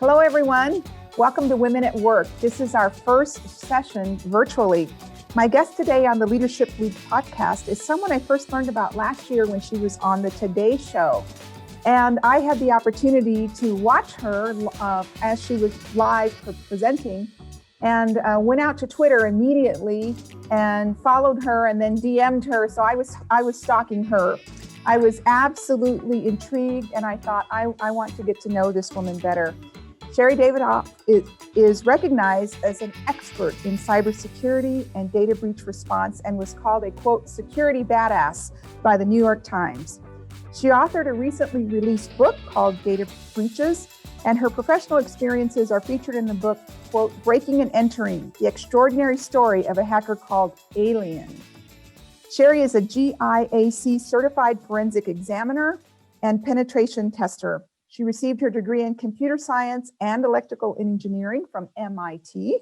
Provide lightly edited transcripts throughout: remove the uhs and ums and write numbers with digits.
Hello, everyone. Welcome to Women at Work. This is our first session virtually. My guest today on the Leadership Lead podcast is someone I first learned about last year when she was on the Today Show. And I had the opportunity to watch her as she was live presenting, and went out to Twitter immediately and followed her and then DM'd her. So I was stalking her. I was absolutely intrigued, and I thought, I want to get to know this woman better. Sherri Davidoff is recognized as an expert in cybersecurity and data breach response and was called a, quote, security badass by the New York Times. She authored a recently released book called Data Breaches, and her professional experiences are featured in the book, quote, Breaking and Entering, the extraordinary story of a hacker called Alien. Sherri is a GIAC certified forensic examiner and penetration tester. She received her degree in computer science and electrical engineering from MIT.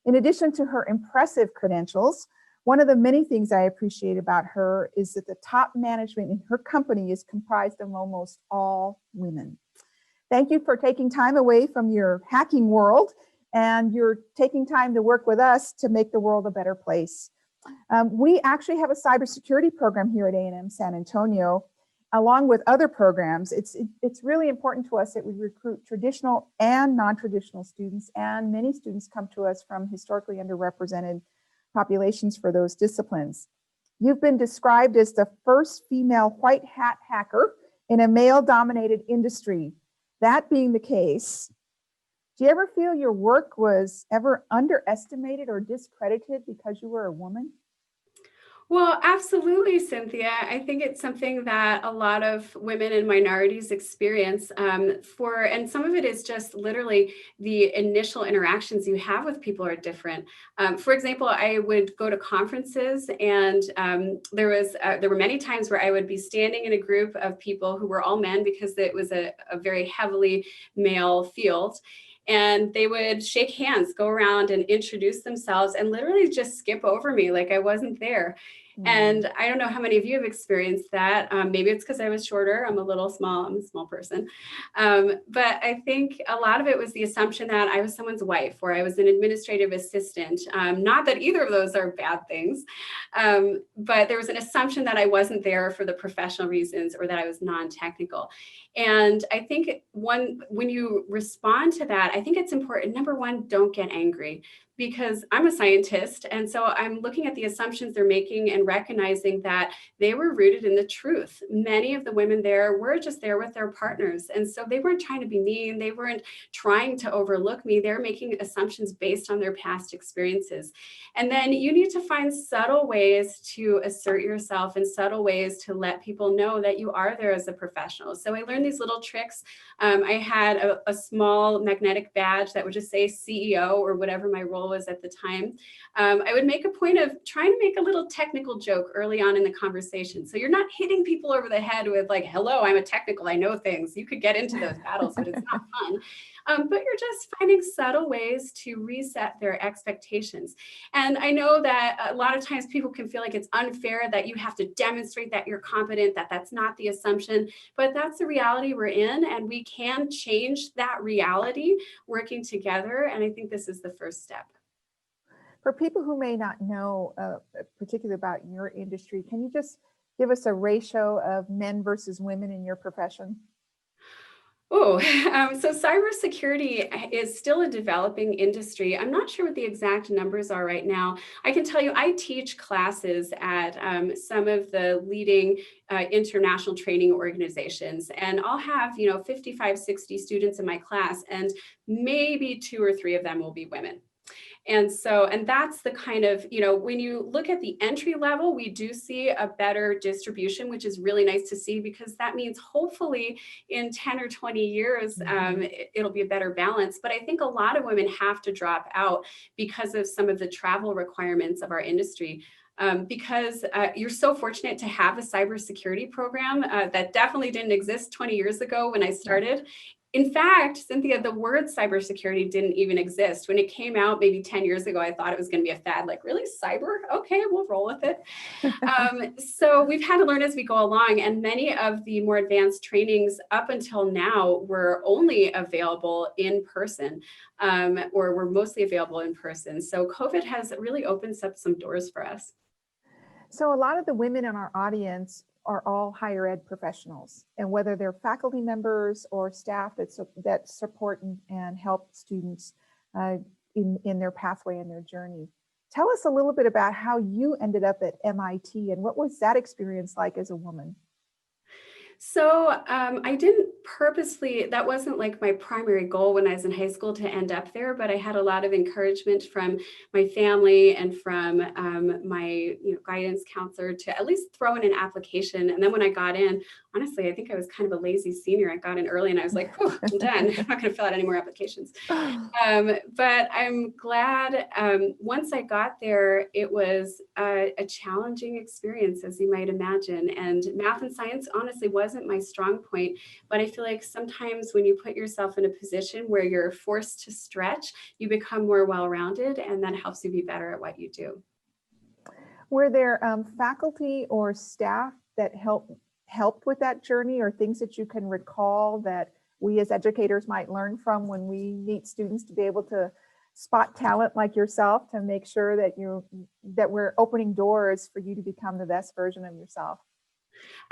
In addition to her impressive credentials, one of the many things I appreciate about her is that the top management in her company is comprised of almost all women. Thank you for taking time away from your hacking world, and you're taking time to work with us to make the world a better place. We actually have a cybersecurity program here at A&M San Antonio, along with other programs. It's really important to us that we recruit traditional and non-traditional students, and many students come to us from historically underrepresented populations for those disciplines. You've been described as the first female white hat hacker in a male-dominated industry. That being the case, do you ever feel your work was ever underestimated or discredited because you were a woman? Well, absolutely, Cynthia. I think it's something that a lot of women and minorities experience and some of it is just literally the initial interactions you have with people are different. For example, I would go to conferences, and there were many times where I would be standing in a group of people who were all men because it was a very heavily male field. And they would shake hands, go around and introduce themselves and literally just skip over me like I wasn't there. And I don't know how many of you have experienced that. Maybe it's because I was shorter. I'm a small person. But I think a lot of it was the assumption that I was someone's wife or I was an administrative assistant. Not that either of those are bad things, but there was an assumption that I wasn't there for the professional reasons or that I was non-technical. And I think when you respond to that, I think it's important. Number one, don't get angry, because I'm a scientist. And so I'm looking at the assumptions they're making and recognizing that they were rooted in the truth. Many of the women there were just there with their partners. And so they weren't trying to be mean. They weren't trying to overlook me. They're making assumptions based on their past experiences. And then you need to find subtle ways to assert yourself and subtle ways to let people know that you are there as a professional. So I learned these little tricks. I had a small magnetic badge that would just say CEO or whatever my role was at the time. I would make a point of trying to make a little technical joke early on in the conversation. So you're not hitting people over the head with like, hello, I'm a technical, I know things. You could get into those battles, but it's not fun. But you're just finding subtle ways to reset their expectations. And I know that a lot of times people can feel like it's unfair that you have to demonstrate that you're competent, that that's not the assumption, but that's the reality we're in, and we can change that reality working together. And I think this is the first step. For people who may not know particularly about your industry, can you just give us a ratio of men versus women in your profession? So cybersecurity is still a developing industry. I'm not sure what the exact numbers are right now. I can tell you I teach classes at some of the leading international training organizations, and I'll have 55, 60 students in my class, and maybe 2 or 3 of them will be women. And that's the kind of, when you look at the entry level, we do see a better distribution, which is really nice to see, because that means hopefully in 10 or 20 years, it'll be a better balance. But I think a lot of women have to drop out because of some of the travel requirements of our industry. Because you're so fortunate to have a cybersecurity program that definitely didn't exist 20 years ago when I started. In fact, Cynthia, the word cybersecurity didn't even exist. When it came out maybe 10 years ago, I thought it was going to be a fad. Like, really, cyber? Okay, we'll roll with it. So we've had to learn as we go along. And many of the more advanced trainings up until now were only available in person, or were mostly available in person. So COVID has really opened up some doors for us. So a lot of the women in our audience are all higher ed professionals, and whether they're faculty members or staff that support and help students in their pathway and their journey. Tell us a little bit about how you ended up at MIT and what was that experience like as a woman? So I didn't purposely, that wasn't like my primary goal when I was in high school to end up there, but I had a lot of encouragement from my family and from my guidance counselor to at least throw in an application. And then when I got in, honestly, I think I was kind of a lazy senior. I got in early and I was like, oh, I'm done. I'm not going to fill out any more applications. But I'm glad once I got there, it was a challenging experience, as you might imagine. And math and science honestly wasn't my strong point, but I feel like sometimes when you put yourself in a position where you're forced to stretch, you become more well-rounded, and that helps you be better at what you do. Were there faculty or staff that helped with that journey, or things that you can recall that we as educators might learn from when we meet students to be able to spot talent like yourself, to make sure that we're opening doors for you to become the best version of yourself?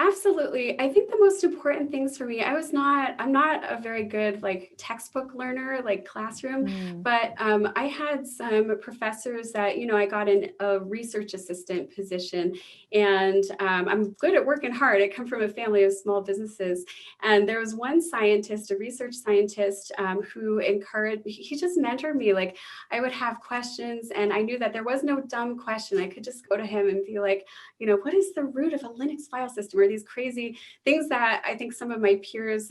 Absolutely. I think the most important things for me, I'm not a very good like textbook learner, like classroom, but I had some professors that, I got in a research assistant position, and I'm good at working hard. I come from a family of small businesses. And there was one scientist, a research scientist, who he just mentored me. Like, I would have questions and I knew that there was no dumb question. I could just go to him and be like, what is the root of a Linux file system, or these crazy things that I think some of my peers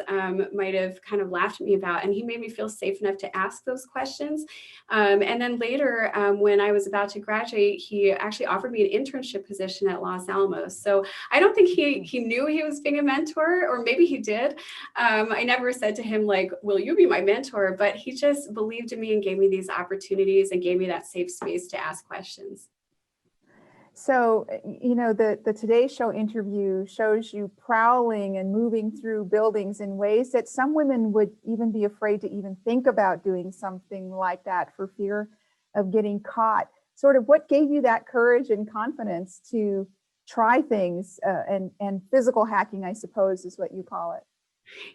might have kind of laughed at me about. And he made me feel safe enough to ask those questions. And then later, when I was about to graduate, he actually offered me an internship position at Los Alamos. So I don't think he knew he was being a mentor, or maybe he did. I never said to him, like, will you be my mentor? But he just believed in me and gave me these opportunities and gave me that safe space to ask questions. So, the Today Show interview shows you prowling and moving through buildings in ways that some women would even be afraid to even think about doing something like that for fear of getting caught. Sort of what gave you that courage and confidence to try things, and physical hacking, I suppose, is what you call it?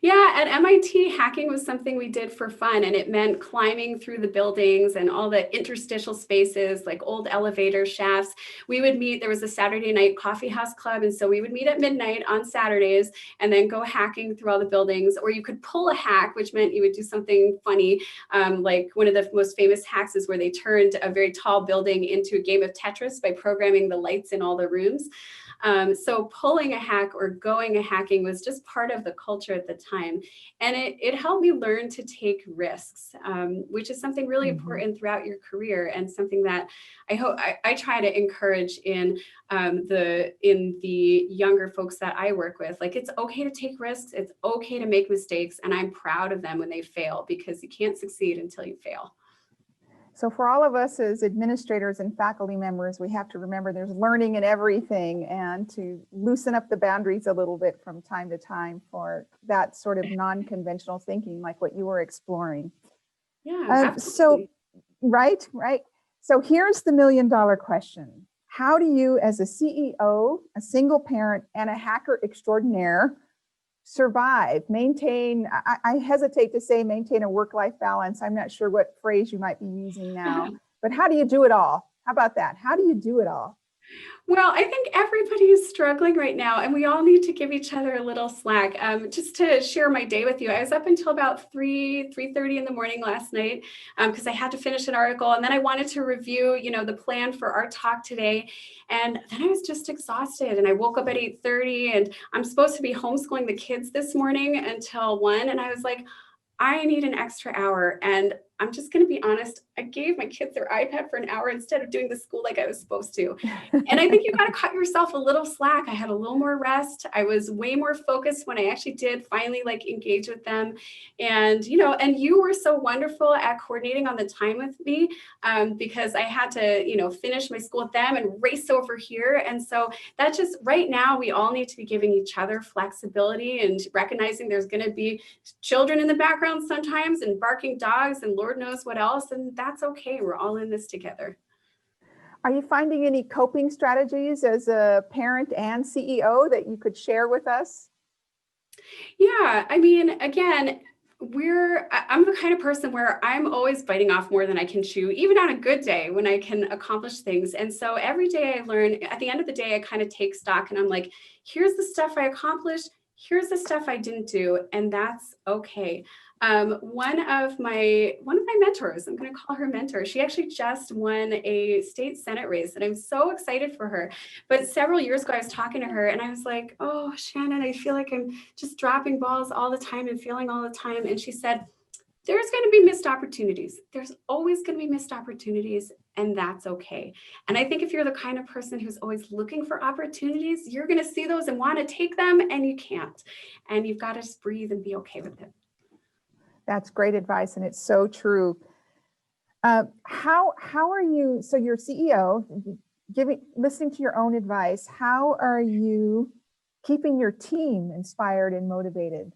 Yeah, at MIT, hacking was something we did for fun, and it meant climbing through the buildings and all the interstitial spaces, like old elevator shafts. We would meet, there was a Saturday night coffee house club, and so we would meet at midnight on Saturdays and then go hacking through all the buildings. Or you could pull a hack, which meant you would do something funny. Like one of the most famous hacks is where they turned a very tall building into a game of Tetris by programming the lights in all the rooms. So pulling a hack or going a hacking was just part of the culture at the time. And it helped me learn to take risks, which is something really important throughout your career, and something that I hope I try to encourage in the younger folks that I work with. Like, it's okay to take risks. It's okay to make mistakes. And I'm proud of them when they fail, because you can't succeed until you fail. So for all of us as administrators and faculty members, we have to remember there's learning in everything, and to loosen up the boundaries a little bit from time to time for that sort of non-conventional thinking, like what you were exploring. Yeah, right. So here's the $1 million question. How do you, as a CEO, a single parent, and a hacker extraordinaire, survive, maintain, I hesitate to say maintain a work-life balance. I'm not sure what phrase you might be using now, but how do you do it all? How about that? How do you do it all? Well, I think everybody is struggling right now, and we all need to give each other a little slack. Just to share my day with you, I was up until about 3:30 in the morning last night, because I had to finish an article, and then I wanted to review, the plan for our talk today. And then I was just exhausted, and I woke up at 8:30, and I'm supposed to be homeschooling the kids this morning until 1. And I was like, I need an extra hour. And I'm just going to be honest. I gave my kids their iPad for an hour instead of doing the school like I was supposed to. And I think you got to cut yourself a little slack. I had a little more rest. I was way more focused when I actually did finally like engage with them. And, and you were so wonderful at coordinating on the time with me, because I had to, finish my school with them and race over here. And so that just right now, we all need to be giving each other flexibility and recognizing there's going to be children in the background sometimes and barking dogs and Lord knows what else. And that's okay. We're all in this together. Are you finding any coping strategies as a parent and CEO that you could share with us? Yeah. I mean, again, I'm the kind of person where I'm always biting off more than I can chew, even on a good day when I can accomplish things. And so every day I learn, at the end of the day, I kind of take stock and I'm like, here's the stuff I accomplished. Here's the stuff I didn't do. And that's okay. One of my mentors, I'm going to call her mentor. She actually just won a state Senate race and I'm so excited for her. But several years ago, I was talking to her and I was like, oh, Shannon, I feel like I'm just dropping balls all the time and failing all the time. And she said, there's going to be missed opportunities. There's always going to be missed opportunities, and that's okay. And I think if you're the kind of person who's always looking for opportunities, you're going to see those and want to take them, and you can't. And you've got to just breathe and be okay with it. That's great advice, and it's so true. How are you? So you're CEO, listening to your own advice. How are you keeping your team inspired and motivated?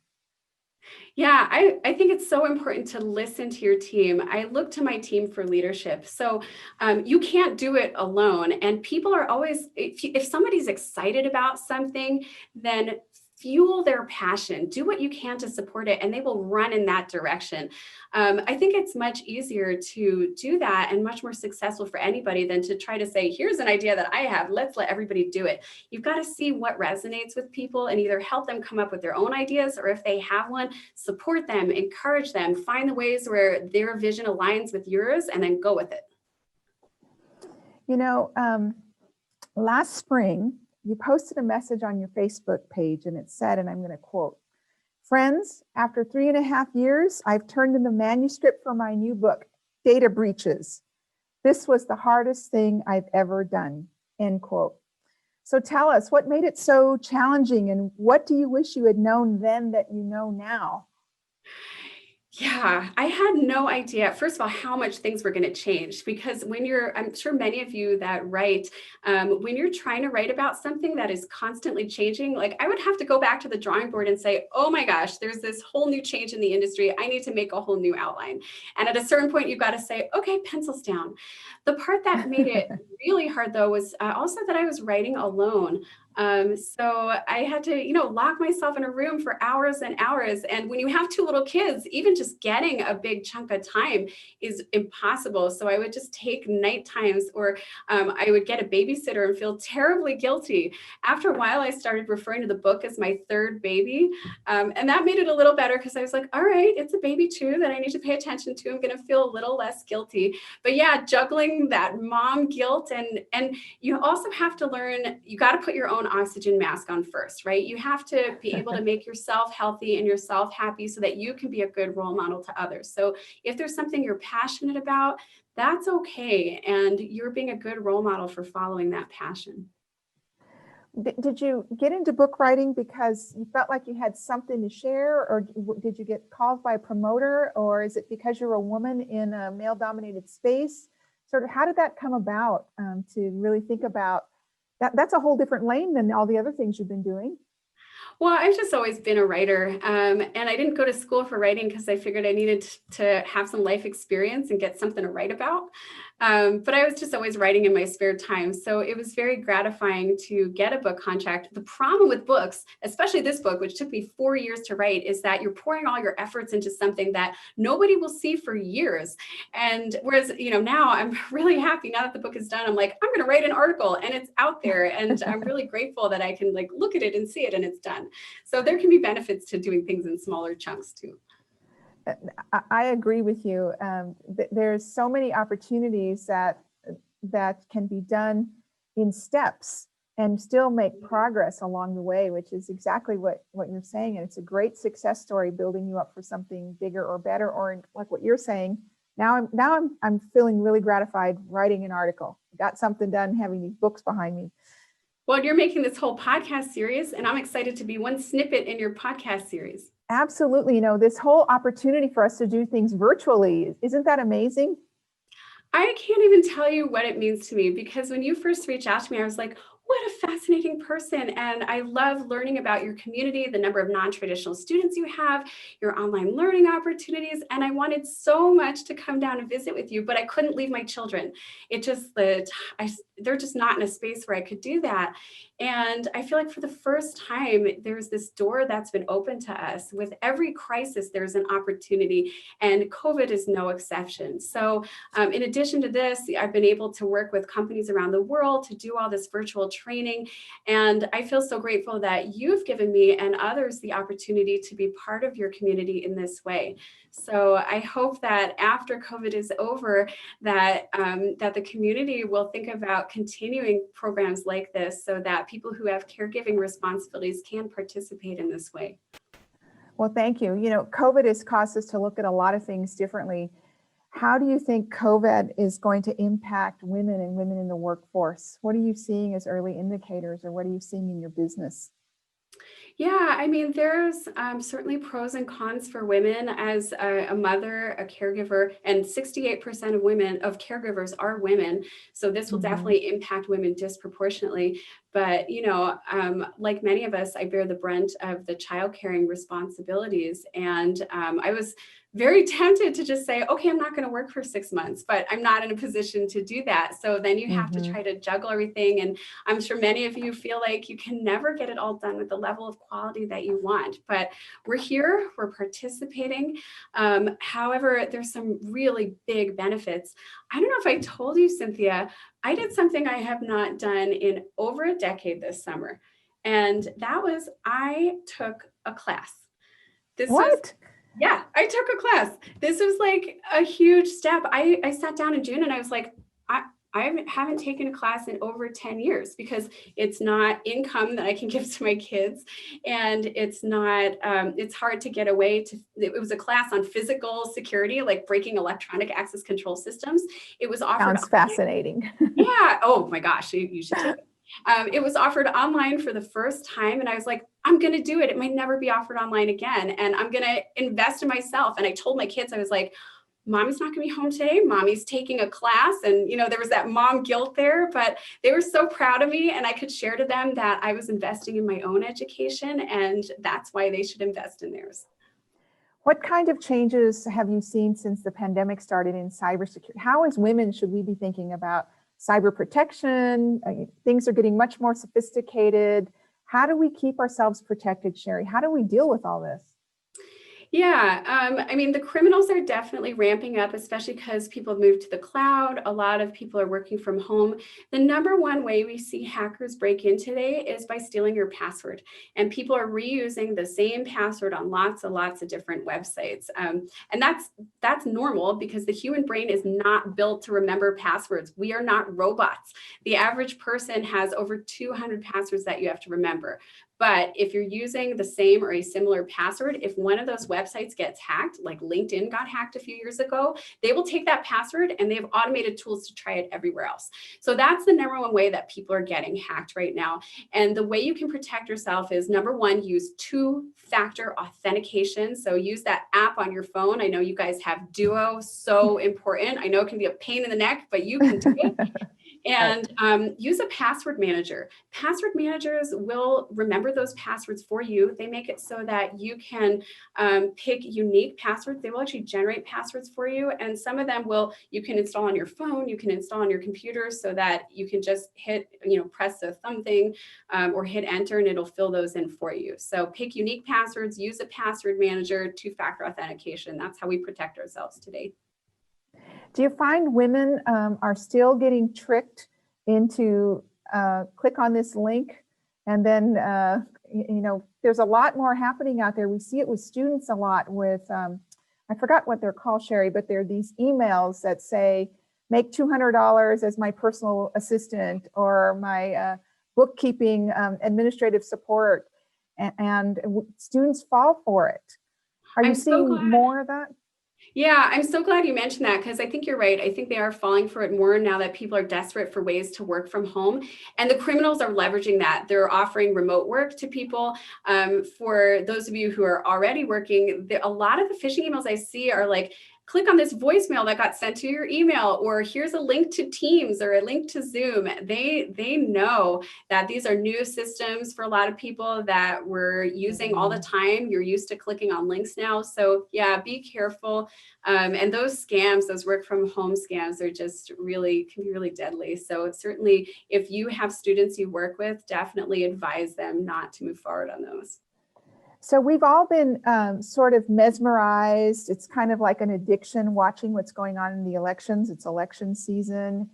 Yeah, I think it's so important to listen to your team. I look to my team for leadership. So you can't do it alone. And people are always, if somebody's excited about something, then fuel their passion, do what you can to support it, and they will run in that direction. I think it's much easier to do that and much more successful for anybody than to try to say, here's an idea that I have, let's let everybody do it. You've got to see what resonates with people and either help them come up with their own ideas, or if they have one, support them, encourage them, find the ways where their vision aligns with yours, and then go with it. Last spring, you posted a message on your Facebook page and it said, and I'm going to quote, "Friends, after 3.5 years, I've turned in the manuscript for my new book, Data Breaches. This was the hardest thing I've ever done," end quote. So tell us, what made it so challenging and what do you wish you had known then that you know now? Yeah, I had no idea, first of all, how much things were going to change, because I'm sure many of you that write, when you're trying to write about something that is constantly changing, like I would have to go back to the drawing board and say, oh my gosh, there's this whole new change in the industry. I need to make a whole new outline. And at a certain point, you've got to say, okay, pencils down. The part that made it really hard, though, was also that I was writing alone. So I had to, lock myself in a room for hours and hours. And when you have 2 little kids, even just getting a big chunk of time is impossible. So I would just take night times, or I would get a babysitter and feel terribly guilty. After a while, I started referring to the book as my third baby. And that made it a little better, because I was like, all right, it's a baby too that I need to pay attention to. I'm going to feel a little less guilty. But yeah, juggling that mom guilt, and you also have to learn, you got to put your own oxygen mask on first, right? You have to be able to make yourself healthy and yourself happy so that you can be a good role model to others. So if there's something you're passionate about, that's okay. And you're being a good role model for following that passion. Did you get into book writing because you felt like you had something to share, or did you get called by a promoter, or is it because you're a woman in a male-dominated space? Sort of, how did that come about, to really think about that? That's a whole different lane than all the other things you've been doing. Well, I've just always been a writer, and I didn't go to school for writing because I figured I needed to have some life experience and get something to write about. But I was just always writing in my spare time. So it was very gratifying to get a book contract. The problem with books, especially this book, which took me 4 years to write, is that you're pouring all your efforts into something that nobody will see for years. And whereas, now I'm really happy now that the book is done. I'm like, I'm going to write an article and it's out there. And I'm really grateful that I can look at it and see it and it's done. So there can be benefits to doing things in smaller chunks too. I agree with you. There's so many opportunities that can be done in steps and still make progress along the way, which is exactly what you're saying. And it's a great success story building you up for something bigger or better, or like what you're saying, I'm feeling really gratified writing an article. Got something done, having these books behind me. Well, you're making this whole podcast series, and I'm excited to be one snippet in your podcast series. Absolutely. You know, this whole opportunity for us to do things virtually, isn't that amazing? I can't even tell you what it means to me, because when you first reached out to me, I was like, what a fascinating person. And I love learning about your community, the number of non-traditional students you have, your online learning opportunities. And I wanted so much to come down and visit with you, but I couldn't leave my children. It just, they're just not in a space where I could do that. And I feel like for the first time, there's this door that's been open to us. With every crisis, there's an opportunity, and COVID is no exception. So in addition to this, I've been able to work with companies around the world to do all this virtual training. And I feel so grateful that you've given me and others the opportunity to be part of your community in this way. So I hope that after COVID is over, that the community will think about continuing programs like this, so that people who have caregiving responsibilities can participate in this way. Well, thank you. You know, COVID has caused us to look at a lot of things differently. How do you think COVID is going to impact women and women in the workforce? What are you seeing as early indicators, or what are you seeing in your business? Yeah, I mean, there's certainly pros and cons for women as a mother, a caregiver, and 68% of caregivers are women. So this will definitely impact women disproportionately. But, you know, like many of us, I bear the brunt of the child caring responsibilities. And I was very tempted to just say, okay, I'm not going to work for 6 months, but I'm not in a position to do that. So then you have to try to juggle everything. And I'm sure many of you feel like you can never get it all done with the level of quality that you want, but we're here, we're participating. However, there's some really big benefits. I don't know if I told you, Cynthia, I did something I have not done in over a decade this summer. And that was, I took a class. Yeah, I took a class. This was like a huge step. I sat down in June and I was like, I haven't taken a class in over 10 years, because it's not income that I can give to my kids. And it's not, it's hard to get away to, it was a class on physical security, like breaking electronic access control systems. It was offered. Sounds fascinating. Yeah. Oh my gosh, you should take it. It was offered online for the first time. And I was like, I'm going to do it. It might never be offered online again. And I'm going to invest in myself. And I told my kids, I was like, Mommy's not going to be home today. Mommy's taking a class. And, you know, there was that mom guilt there, but they were so proud of me. And I could share to them that I was investing in my own education, and that's why they should invest in theirs. What kind of changes have you seen since the pandemic started in cybersecurity? How, as women, should we be thinking about cyber protection? Things are getting much more sophisticated. How do we keep ourselves protected, Sherri? How do we deal with all this? Yeah, I mean, the criminals are definitely ramping up, especially because people have moved to the cloud. A lot of people are working from home. The number one way we see hackers break in today is by stealing your password. And people are reusing the same password on lots of different websites. And that's normal, because the human brain is not built to remember passwords. We are not robots. The average person has over 200 passwords that you have to remember. But if you're using the same or a similar password, if one of those websites gets hacked, like LinkedIn got hacked a few years ago, they will take that password and they have automated tools to try it everywhere else. So that's the number one way that people are getting hacked right now. And the way you can protect yourself is, number one, use two-factor authentication. So use that app on your phone. I know you guys have Duo, so important. I know it can be a pain in the neck, but you can do it. And use a password manager. Password managers will remember those passwords for you. They make it so that you can pick unique passwords. They will actually generate passwords for you. And some of them you can install on your phone, you can install on your computer, so that you can just hit, press a thumb thing or hit enter, and it'll fill those in for you. So pick unique passwords, use a password manager, two-factor authentication. That's how we protect ourselves today. Do you find women are still getting tricked into click on this link, and then, there's a lot more happening out there. We see it with students a lot with, I forgot what they're called, Sherri, but they're these emails that say, make $200 as my personal assistant, or my bookkeeping administrative support, and students fall for it. Are you seeing more of that? Yeah, I'm so glad you mentioned that because I think you're right. I think they are falling for it more now that people are desperate for ways to work from home. And the criminals are leveraging that. They're offering remote work to people. For those of you who are already working, a lot of the phishing emails I see are like, click on this voicemail that got sent to your email, or here's a link to Teams or a link to Zoom. They know that these are new systems for a lot of people that we're using all the time. You're used to clicking on links now. So yeah, be careful. And those scams, those work from home scams are just really, can be really deadly. So certainly if you have students you work with, definitely advise them not to move forward on those. So we've all been sort of mesmerized. It's kind of like an addiction watching what's going on in the elections. It's election season.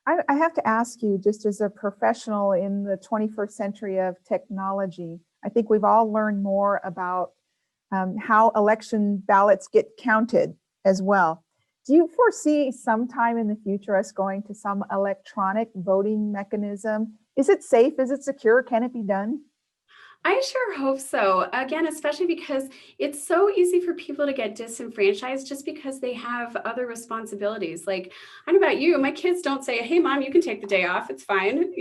I have to ask you, just as a professional in the 21st century of technology, I think we've all learned more about how election ballots get counted as well. Do you foresee sometime in the future us going to some electronic voting mechanism? Is it safe? Is it secure? Can it be done? I sure hope so. Again, especially because it's so easy for people to get disenfranchised just because they have other responsibilities. Like, I don't know about you, my kids don't say, hey, mom, you can take the day off. It's fine.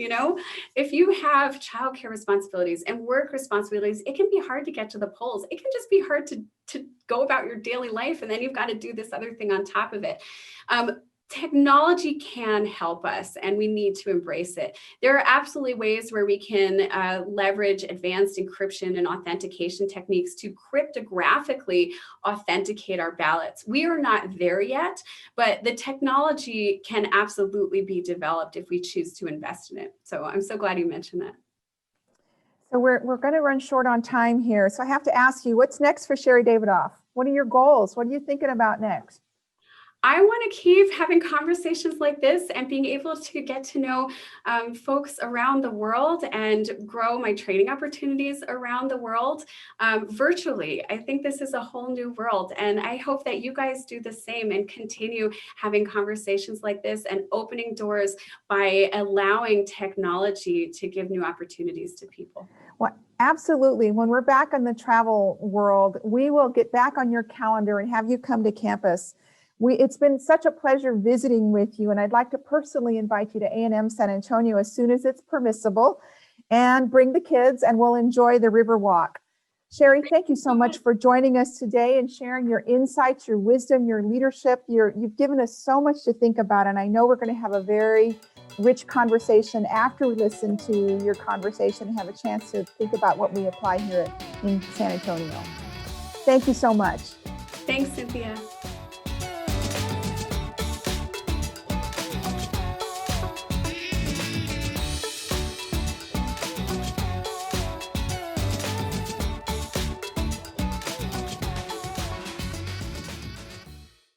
If you have childcare responsibilities and work responsibilities, it can be hard to get to the polls. It can just be hard to go about your daily life. And then you've got to do this other thing on top of it. Technology can help us and we need to embrace it. There are absolutely ways where we can leverage advanced encryption and authentication techniques to cryptographically authenticate our ballots. We are not there yet, but the technology can absolutely be developed if we choose to invest in it. So I'm so glad you mentioned that. So we're going to run short on time here. So I have to ask you, what's next for Sherri Davidoff? What are your goals? What are you thinking about next? I want to keep having conversations like this and being able to get to know folks around the world and grow my training opportunities around the world virtually. I think this is a whole new world, and I hope that you guys do the same and continue having conversations like this and opening doors by allowing technology to give new opportunities to people. Well, absolutely. When we're back in the travel world, we will get back on your calendar and have you come to campus. It's been such a pleasure visiting with you, and I'd like to personally invite you to A&M San Antonio as soon as it's permissible, and bring the kids and we'll enjoy the river walk. Sherri, thank you so much for joining us today and sharing your insights, your wisdom, your leadership. You've given us so much to think about, and I know we're going to have a very rich conversation after we listen to your conversation and have a chance to think about what we apply here in San Antonio. Thank you so much. Thanks, Cynthia.